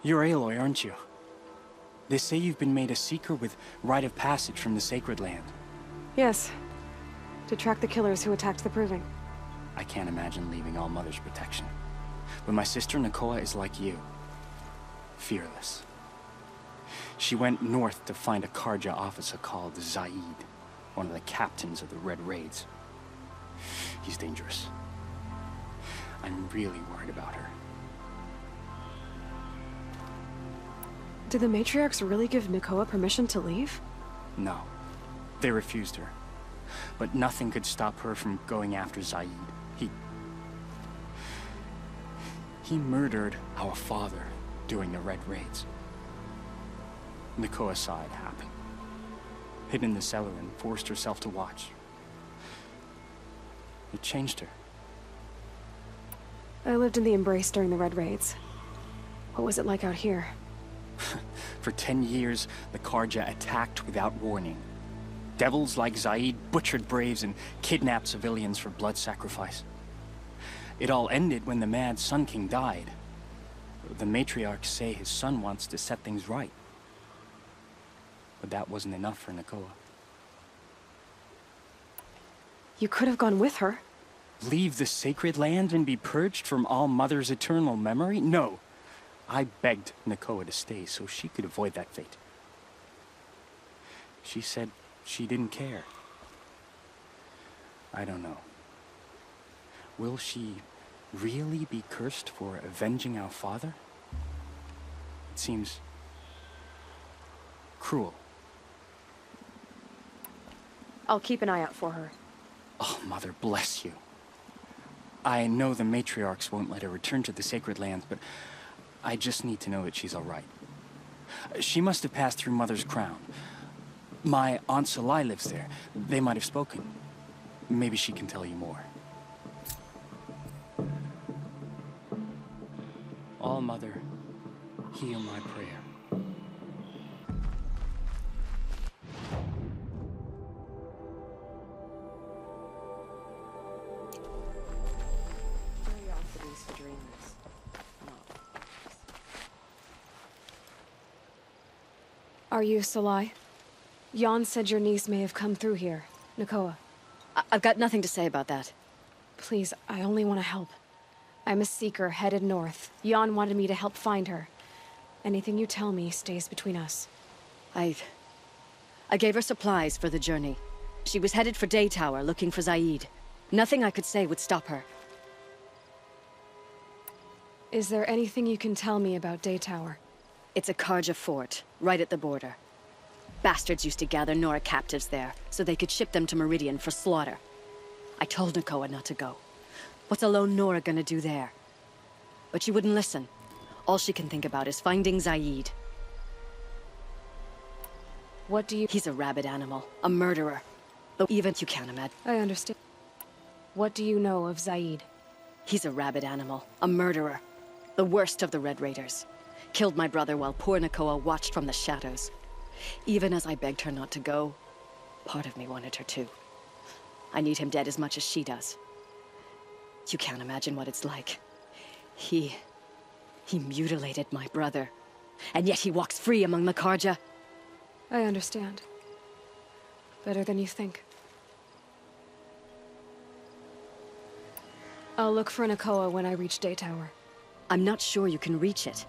You're Aloy, aren't you? They say you've been made a seeker with rite of passage from the Sacred Land. Yes. To track the killers who attacked the Proving. I can't imagine leaving All Mother's protection. But my sister Nakoa is like you. Fearless. She went north to find a Karja officer called Zaid, one of the captains of the Red Raids. He's dangerous. I'm really worried about her. Did the matriarchs really give Nakoa permission to leave? No. They refused her. But nothing could stop her from going after Zaid. He murdered our father during the Red Raids. Nakoa saw it happen. Hid in the cellar and forced herself to watch. It changed her. I lived in the Embrace during the Red Raids. What was it like out here? For 10 years, the Karja attacked without warning. Devils like Zaid butchered braves and kidnapped civilians for blood sacrifice. It all ended when the mad Sun King died. The matriarchs say his son wants to set things right. But that wasn't enough for Nakoa. You could have gone with her. Leave the Sacred Land and be purged from All Mother's eternal memory? No. I begged Nakoa to stay so she could avoid that fate. She said she didn't care. I don't know. Will she really be cursed for avenging our father? It seems cruel. I'll keep an eye out for her. Oh, Mother bless you. I know the matriarchs won't let her return to the Sacred Lands, but I just need to know that she's all right. She must have passed through Mother's crown. My Aunt Salai lives there. They might have spoken. Maybe she can tell you more. All Mother, hear my prayer. Are you Salai? Jan said your niece may have come through here. Nakoa. I've got nothing to say about that. Please, I only want to help. I'm a seeker headed north. Jan wanted me to help find her. Anything you tell me stays between us. I gave her supplies for the journey. She was headed for Day Tower, looking for Zaid. Nothing I could say would stop her. Is there anything you can tell me about Day Tower? It's a Karja fort, right at the border. Bastards used to gather Nora captives there, so they could ship them to Meridian for slaughter. I told Nakoa not to go. What's a lone Nora gonna do there? But she wouldn't listen. All she can think about is finding Zaid. What do you— He's a rabid animal, a murderer. Though even you can't imagine. I understand. What do you know of Zaid? He's a rabid animal, a murderer. The worst of the Red Raiders. Killed my brother while poor Nakoa watched from the shadows. Even as I begged her not to go, part of me wanted her to. I need him dead as much as she does. You can't imagine what it's like. He mutilated my brother. And yet he walks free among the Karja. I understand. Better than you think. I'll look for Nakoa when I reach Day Tower. I'm not sure you can reach it.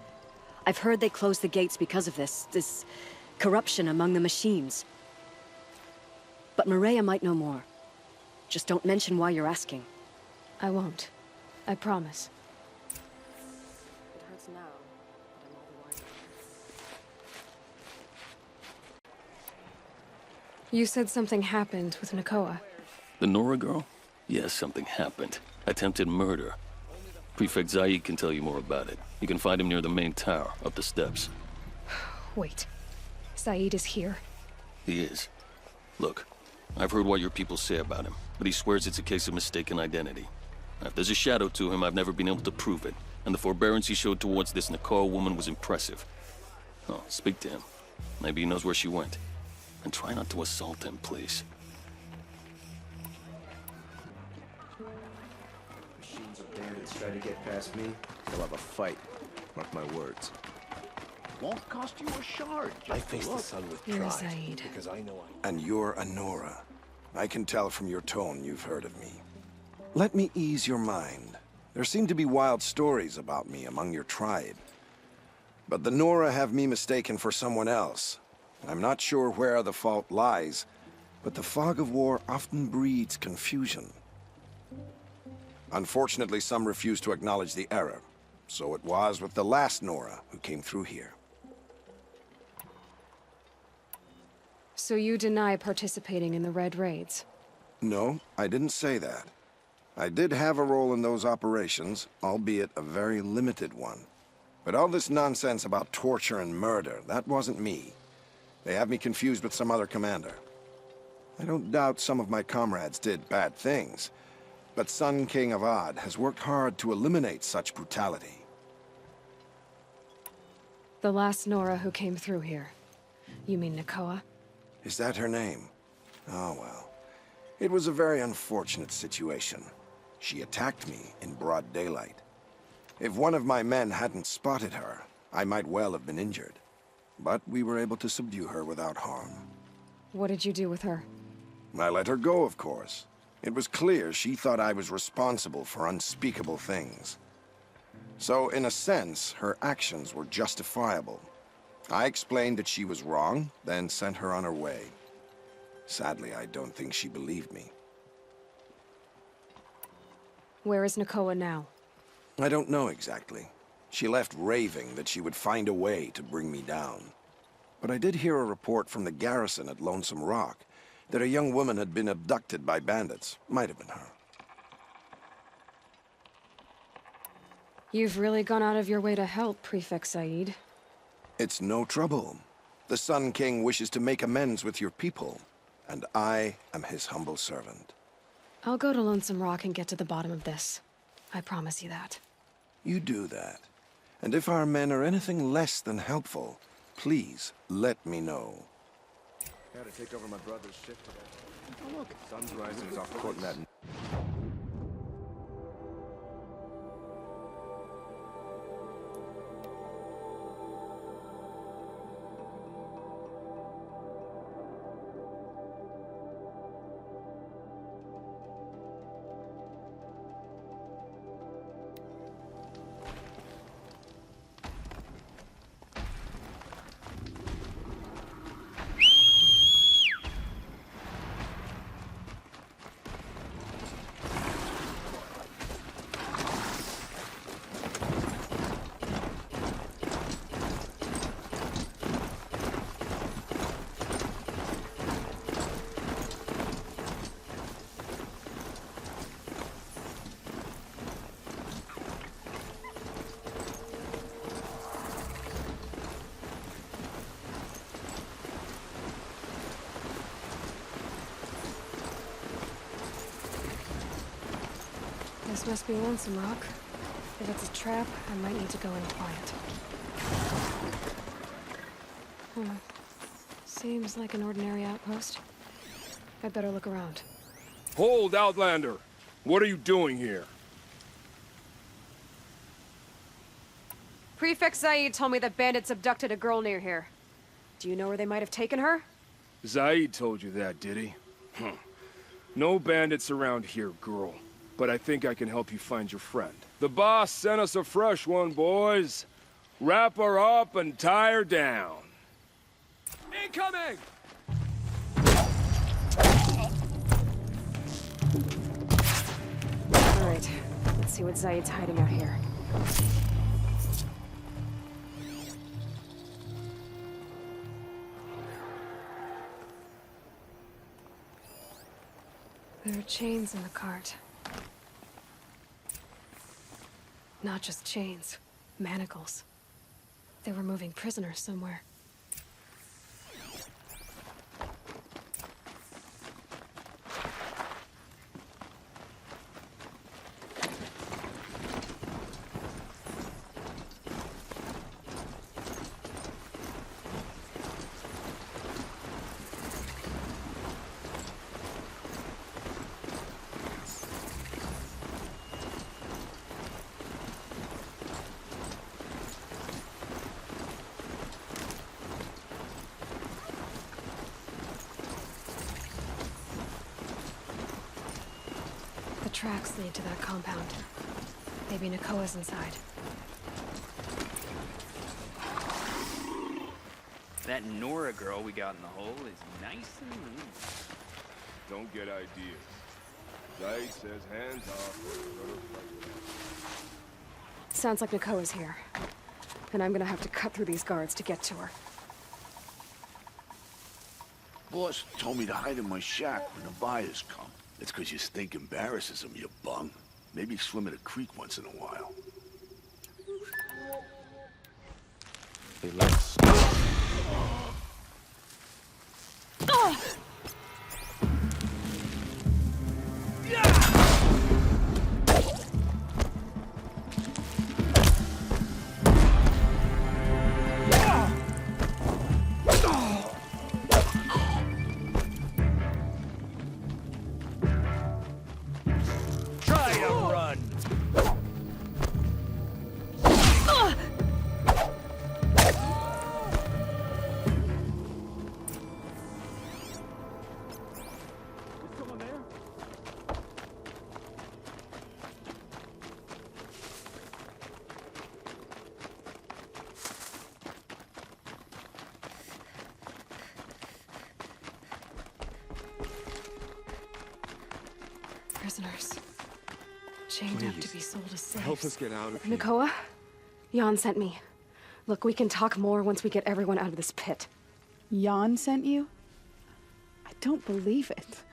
I've heard they closed the gates because of this corruption among the machines. But Maria might know more. Just don't mention why you're asking. I won't. I promise. It hurts now, but I'm all the wiser. You said something happened with Nakoa. The Nora girl? Yes, something happened. Attempted murder. Prefect Zaid can tell you more about it. You can find him near the main tower, up the steps. Wait. Zaid is here? He is. Look, I've heard what your people say about him, but he swears it's a case of mistaken identity. Now, if there's a shadow to him, I've never been able to prove it, and the forbearance he showed towards this Nakoa woman was impressive. Oh, speak to him. Maybe he knows where she went. And try not to assault him, please. Machines of bandits try to get past me, they'll have a fight. Mark my words. Won't cost you a shard. I face the sun with You're pride Zaid. because I know And you're Anora. I can tell from your tone you've heard of me. Let me ease your mind. There seem to be wild stories about me among your tribe. But the Nora have me mistaken for someone else. I'm not sure where the fault lies, but the fog of war often breeds confusion. Unfortunately, some refuse to acknowledge the error. So it was with the last Nora who came through here. So you deny participating in the Red Raids? No, I didn't say that. I did have a role in those operations, albeit a very limited one. But all this nonsense about torture and murder, that wasn't me. They have me confused with some other commander. I don't doubt some of my comrades did bad things, but Sun King Avad has worked hard to eliminate such brutality. The last Nora who came through here. You mean Nakoa? Is that her name? Oh well. It was a very unfortunate situation. She attacked me in broad daylight. If one of my men hadn't spotted her, I might well have been injured. But we were able to subdue her without harm. What did you do with her? I let her go, of course. It was clear she thought I was responsible for unspeakable things. So, in a sense, her actions were justifiable. I explained that she was wrong, then sent her on her way. Sadly, I don't think she believed me. Where is Nakoa now? I don't know exactly. She left raving that she would find a way to bring me down. But I did hear a report from the garrison at Lonesome Rock that a young woman had been abducted by bandits. Might have been her. You've really gone out of your way to help, Prefect Said. It's no trouble. The Sun King wishes to make amends with your people, and I am his humble servant. I'll go to Lonesome Rock and get to the bottom of this. I promise you that. You do that. And if our men are anything less than helpful, please let me know. Had to take over my brother's shift today. Oh look, sun's rising off court that. This must be Lonesome Rock. If it's a trap, I might need to go in quiet. Seems like an ordinary outpost. I'd better look around. Hold, Outlander! What are you doing here? Prefect Zaid told me that bandits abducted a girl near here. Do you know where they might have taken her? Zaid told you that, did he? No bandits around here, girl. But I think I can help you find your friend. The boss sent us a fresh one, boys. Wrap her up and tie her down. Incoming! Alright, let's see what Zaid's hiding out here. There are chains in the cart. Not just chains, manacles. They were moving prisoners somewhere. tracks lead to that compound. Maybe Nakoa's inside. That Nora girl we got in the hole is nice and loose. Don't get ideas. Zaid says hands off or you're gonna fight. Sounds like Nakoa's here. And I'm gonna have to cut through these guards to get to her. Boss told me to hide in my shack when the buyers come. That's because you stink embarrasses them, you bum. Maybe swim in a creek once in a while. Relax. Prisoners. Chained up to be sold as slaves. Help us get out of here. Nakoa? Jan sent me. Look, we can talk more once we get everyone out of this pit. Jan sent you? I don't believe it.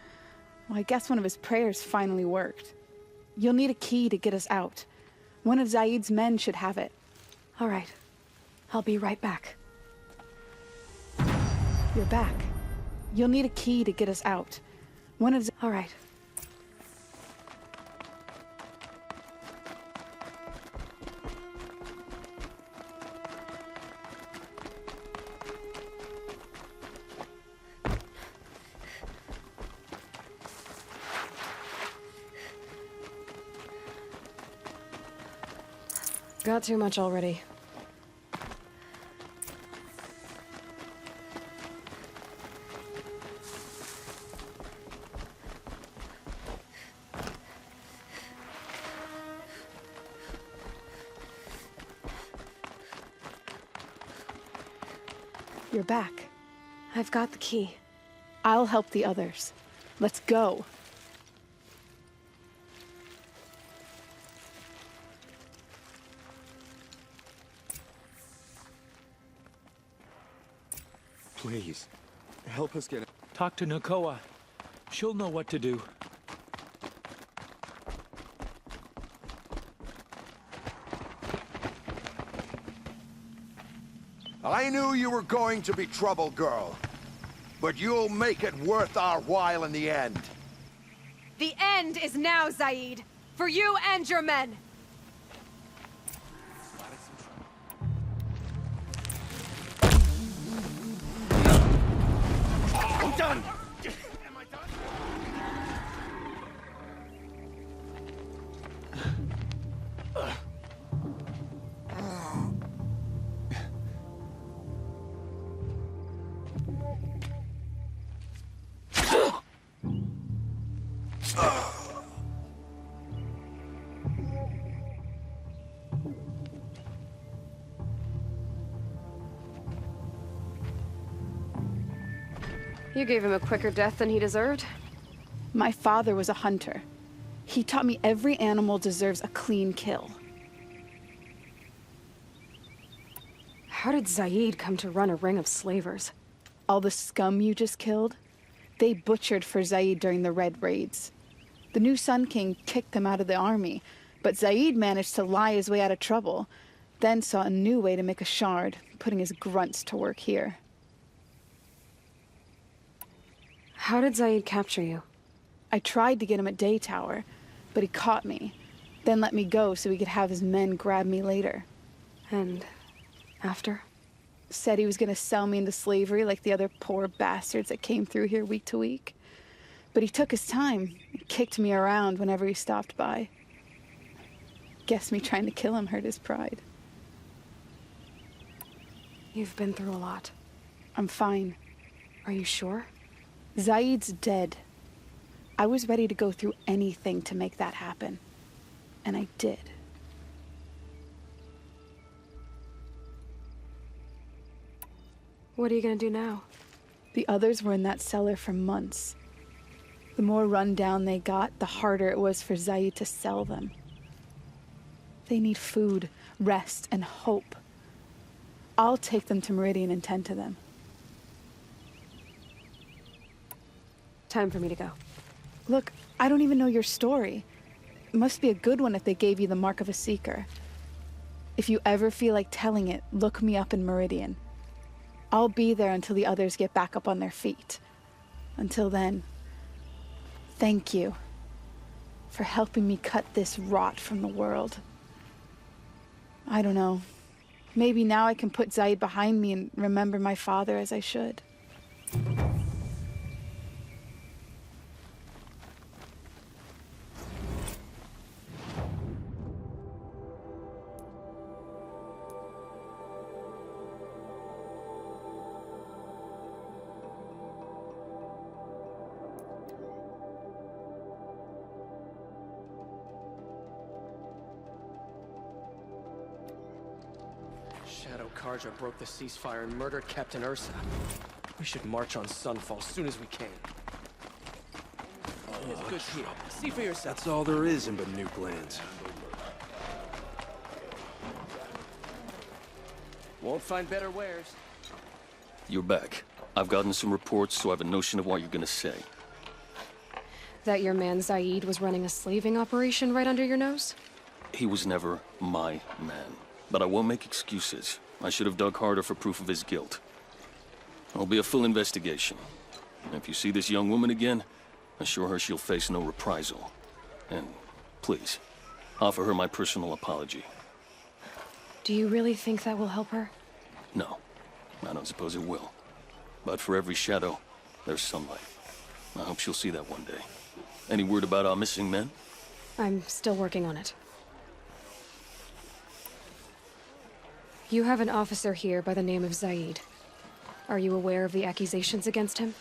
Well, I guess one of his prayers finally worked. You'll need a key to get us out. One of Zaid's men should have it. All right. I'll be right back. You're back. You'll need a key to get us out. One of... All right. Got too much already. You're back. I've got the key. I'll help the others. Let's go. Please, help us get... Talk to Nakoa. She'll know what to do. I knew you were going to be trouble, girl. But you'll make it worth our while in the end. The end is now, Zaid. For you and your men. I'm done! Am I done? You gave him a quicker death than he deserved. My father was a hunter. He taught me every animal deserves a clean kill. How did Zaid come to run a ring of slavers? All the scum you just killed, they butchered for Zaid during the Red Raids. The new Sun King kicked them out of the army, but Zaid managed to lie his way out of trouble, then saw a new way to make a shard, putting his grunts to work here. How did Zaid capture you? I tried to get him at Day Tower, but he caught me, then let me go so he could have his men grab me later. And after? Said he was gonna sell me into slavery like the other poor bastards that came through here week to week. But he took his time and kicked me around whenever he stopped by. Guess me trying to kill him hurt his pride. You've been through a lot. I'm fine. Are you sure? Zaid's dead. I was ready to go through anything to make that happen. And I did. What are you gonna do now? The others were in that cellar for months. The more run down they got, the harder it was for Zaid to sell them. They need food, rest, and hope. I'll take them to Meridian and tend to them. Time for me to go. Look, I don't even know your story. It must be a good one if they gave you the mark of a seeker. If you ever feel like telling it, look me up in Meridian. I'll be there until the others get back up on their feet. Until then, thank you for helping me cut this rot from the world. I don't know. Maybe now I can put Zaid behind me and remember my father as I should. Shadow Karja broke the ceasefire and murdered Captain Ursa. We should march on Sunfall as soon as we can. It's good here. See for yourself. That's all there is in Nuke lands. Won't find better wares. You're back. I've gotten some reports, so I have a notion of what you're gonna say. That your man Zaid was running a slaving operation right under your nose? He was never my man. But I won't make excuses. I should have dug harder for proof of his guilt. There'll be a full investigation. And if you see this young woman again, assure her she'll face no reprisal. And please, offer her my personal apology. Do you really think that will help her? No, I don't suppose it will. But for every shadow, there's sunlight. I hope she'll see that one day. Any word about our missing men? I'm still working on it. You have an officer here by the name of Zaid. Are you aware of the accusations against him?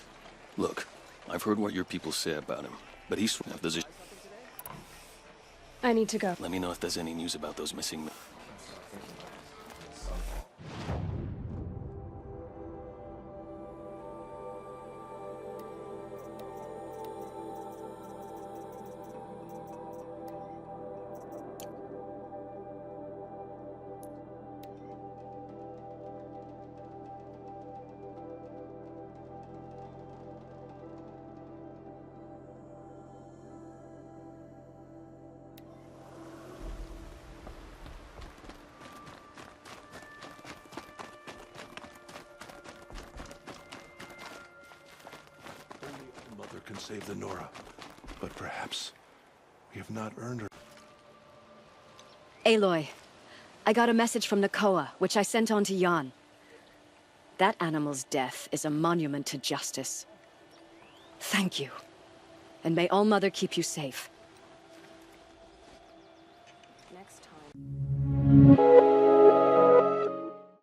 Look, I've heard what your people say about him, but he's... If there's a... I need to go. Let me know if there's any news about those missing men. Can save the Nora, but perhaps we have not earned her. Aloy, I got a message from Nakoa, which I sent on to Jan. That animal's death is a monument to justice. Thank you. And may All-Mother keep you safe. Next time.